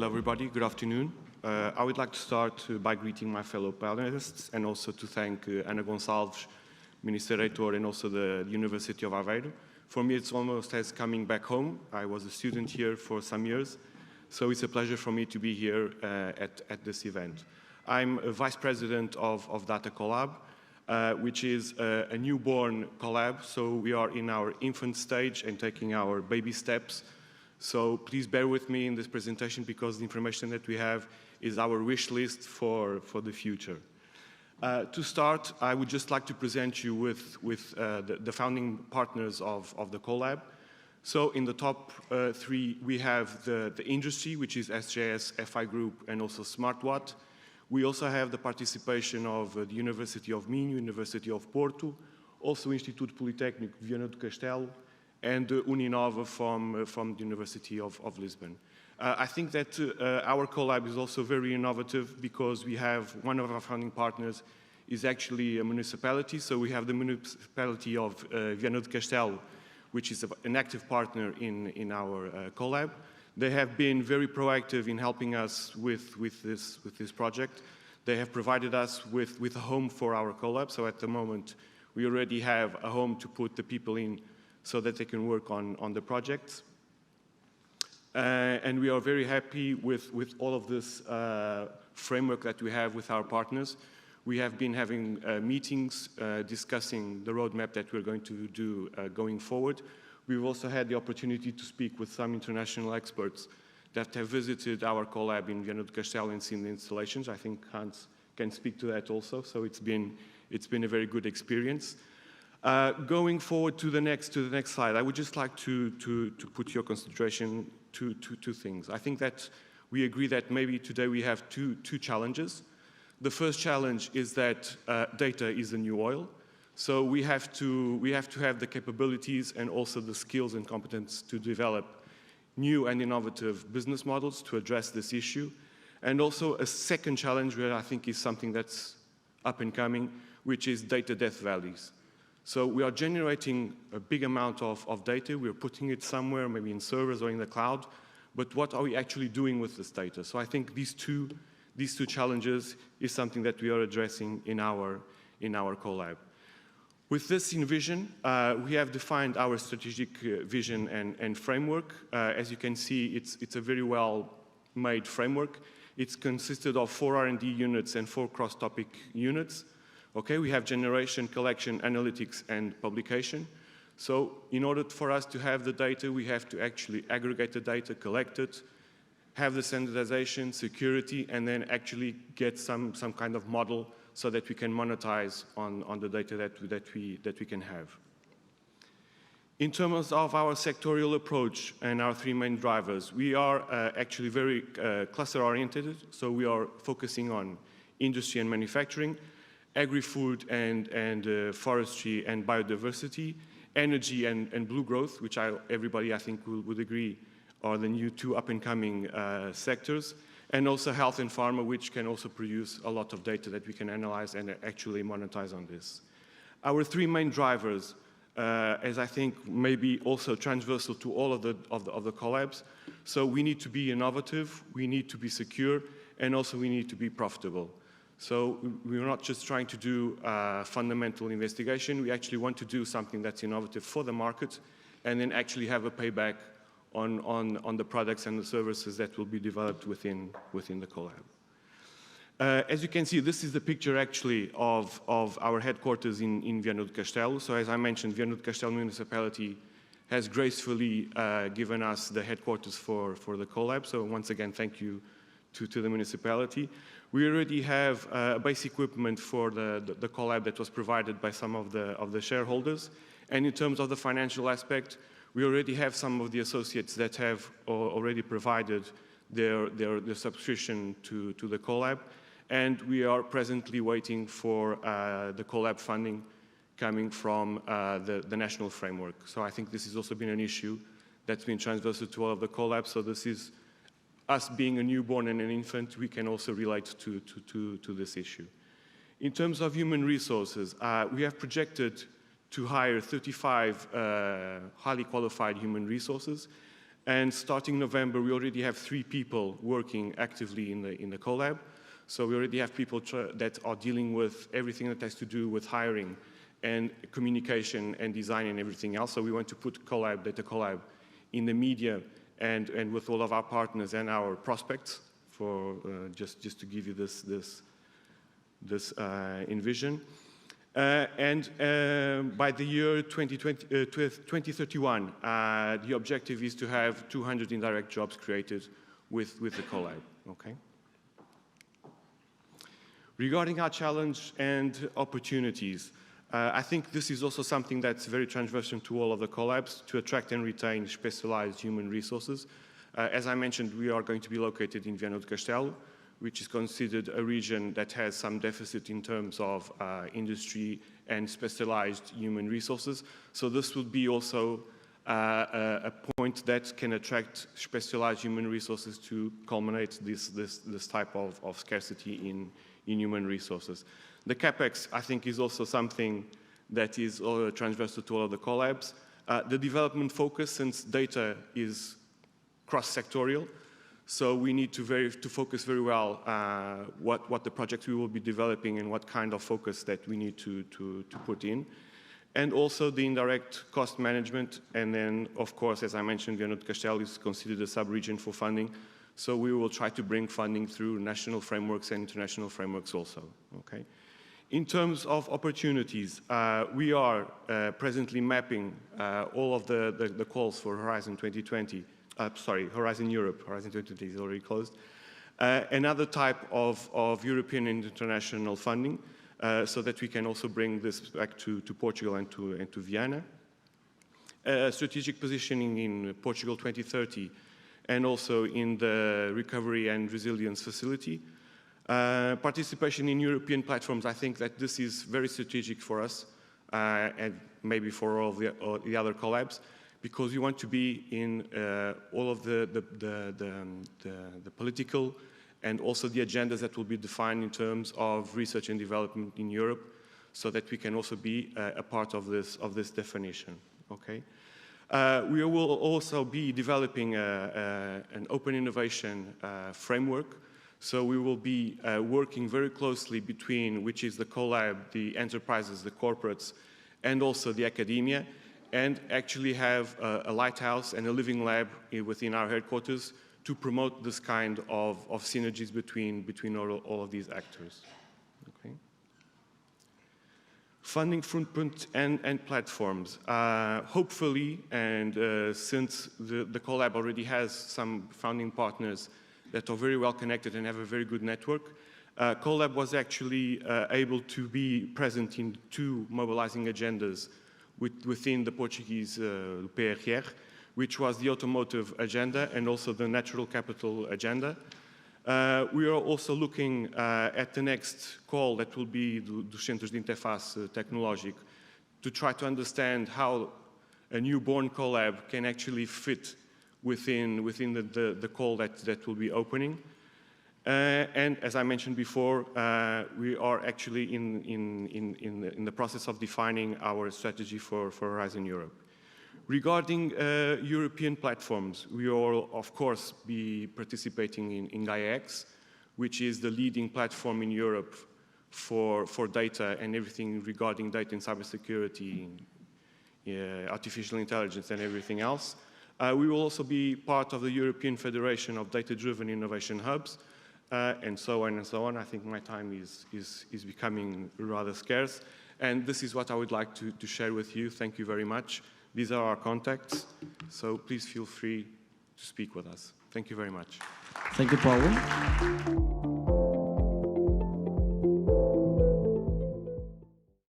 Hello everybody, good afternoon. I would like to start by greeting my fellow panelists and also to thank Ana Gonçalves, Minister Reitor, and also the University of Aveiro. For me, it's almost as coming back home. I was a student here for some years, so it's a pleasure for me to be here at this event. I'm a Vice President of Data CoLAB, which is a newborn CoLAB, so we are in our infant stage and taking our baby steps. So please bear with me in this presentation because the information that we have is our wish list for the future. To start, I would just like to present you with the founding partners of the CoLAB. So in the top three, we have the industry, which is SJS, FI Group, and also SmartWatt. We also have the participation of the University of Minho, University of Porto, also Instituto Politécnico de Viana do Castelo, and Uninova from the University of Lisbon. I think that our CoLAB is also very innovative because we have one of our founding partners is actually a municipality. So we have the municipality of Viana do Castelo, which is an active partner in our CoLAB. They have been very proactive in helping us with this project. They have provided us with a home for our CoLAB. So at the moment, we already have a home to put the people in so that they can work on the projects. And we are very happy with all of this framework that we have with our partners. We have been having meetings discussing the roadmap that we're going to do going forward. We've also had the opportunity to speak with some international experts that have visited our CoLAB in Viana do Castelo and seen the installations. I think Hans can speak to that also, so it's been a very good experience. Going forward to the next slide, I would just like to put your concentration to two things. I think that we agree that maybe today we have two challenges. The first challenge is that data is the new oil. So we have to have the capabilities and also the skills and competence to develop new and innovative business models to address this issue. And also a second challenge where I think is something that's up and coming, which is data death valleys. So we are generating a big amount of data. We're putting it somewhere, maybe in servers or in the cloud. But what are we actually doing with this data? So I think these two challenges is something that we are addressing in our CoLAB. With this in vision, we have defined our strategic vision and framework. As you can see, it's a very well-made framework. It's consisted of 4 R&D units and 4 cross-topic units. Okay, we have generation, collection, analytics, and publication. So in order for us to have the data, we have to actually aggregate the data, collect it, have the standardization, security, and then actually get some kind of model so that we can monetize on the data that we can have. In terms of our sectorial approach and our 3 main drivers, we are actually very cluster-oriented. So we are focusing on industry and manufacturing, agri-food and forestry and biodiversity, energy and blue growth, which everybody I think would agree are the new 2 up-and-coming sectors, and also health and pharma, which can also produce a lot of data that we can analyze and actually monetize on this. Our 3 main drivers, as I think maybe also transversal to all of the CoLABs, so we need to be innovative, we need to be secure, and also we need to be profitable. So we're not just trying to do fundamental investigation, we actually want to do something that's innovative for the market and then actually have a payback on the products and the services that will be developed within the CoLAB. As you can see, this is the picture actually of our headquarters in Viana do Castelo. So as I mentioned, Viana do Castelo municipality has gracefully given us the headquarters for the CoLAB. So once again, thank you to the municipality. We already have basic equipment for the CoLAB that was provided by some of the shareholders. And in terms of the financial aspect, we already have some of the associates that have already provided their subscription to the CoLAB. And we are presently waiting for the CoLAB funding coming from the national framework. So I think this has also been an issue that's been transversal to all of the CoLABs. So this is us being a newborn and an infant, we can also relate to this issue. In terms of human resources, we have projected to hire 35 highly qualified human resources. And starting November, we already have 3 people working actively in the CoLAB. So we already have people that are dealing with everything that has to do with hiring and communication and design and everything else. So we want to put CoLAB, Data CoLAB, in the media and with all of our partners and our prospects for just to give you this envision. By the year 2031, the objective is to have 200 indirect jobs created with the CoLAB, okay? Regarding our challenge and opportunities, I think this is also something that's very transversal to all of the CoLABs, to attract and retain specialized human resources. As I mentioned, we are going to be located in Viana do Castelo, which is considered a region that has some deficit in terms of industry and specialized human resources. So this would be also a point that can attract specialized human resources to culminate this type of scarcity in human resources. The CapEx, I think, is also something that is transversal to all of the CoLABs. The development focus, since data is cross-sectorial, so we need to focus very well what the projects we will be developing and what kind of focus that we need to put in. And also the indirect cost management. And then, of course, as I mentioned, Viana do Castelo is considered a sub-region for funding. So we will try to bring funding through national frameworks and international frameworks also, okay? In terms of opportunities, we are presently mapping all of the calls for Horizon 2020. Horizon Europe. Horizon 2020 is already closed. Another type of European and international funding, so that we can also bring this back to Portugal and to Viana. Strategic positioning in Portugal 2030, and also in the Recovery and Resilience Facility. Participation in European platforms, I think that this is very strategic for us, and maybe for all the other CoLABs, because we want to be in all of the political and also the agendas that will be defined in terms of research and development in Europe, so that we can also be a part of this definition, okay? We will also be developing an open innovation framework. So we will be working very closely between, which is the CoLAB, the enterprises, the corporates, and also the academia, and actually have a lighthouse and a living lab within our headquarters to promote this kind of synergies between all of these actors. Okay. Funding footprint and platforms. Hopefully, and since the CoLAB already has some founding partners that are very well connected and have a very good network, CoLAB was actually able to be present in 2 mobilizing agendas within the Portuguese PRR, which was the automotive agenda and also the natural capital agenda. We are also looking at the next call that will be dos Centros de Interface Tecnológico, to try to understand how a newborn CoLAB can actually fit within the call that will be opening. And as I mentioned before, we are actually in the process of defining our strategy for Horizon Europe. Regarding European platforms, we will, of course, be participating in GaiaX, which is the leading platform in Europe for data and everything regarding data and cybersecurity, artificial intelligence and everything else. We will also be part of the European Federation of Data-Driven Innovation Hubs, and so on and so on. I think my time is becoming rather scarce, and this is what I would like to share with you. Thank you very much. These are our contacts, so please feel free to speak with us. Thank you very much. Thank you, Paulo.